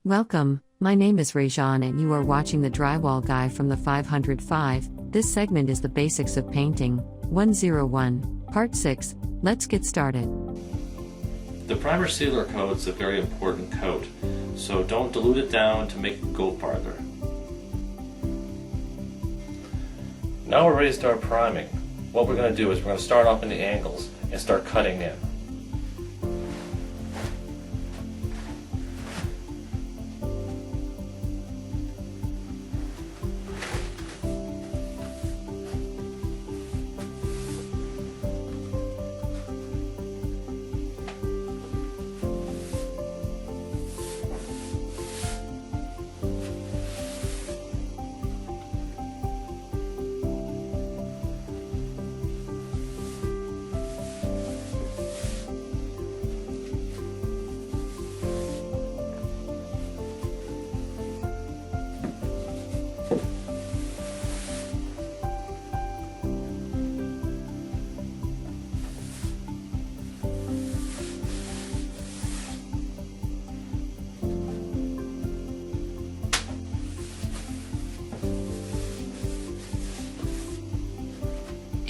Welcome, my name is Rajan and you are watching the Drywall Guy from the 505. This segment is the Basics of Painting, 101, Part 6. Let's get started. The primer sealer coat is a very important coat, so don't dilute it down to make it go farther. Now we're ready to start priming. What we're going to do is we're going to start off in the angles and start cutting in.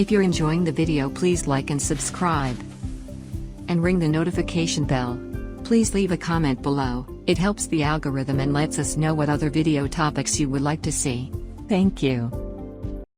If you're enjoying the video, please like and subscribe. And ring the notification bell. Please leave a comment below, it helps the algorithm and lets us know what other video topics you would like to see. Thank you.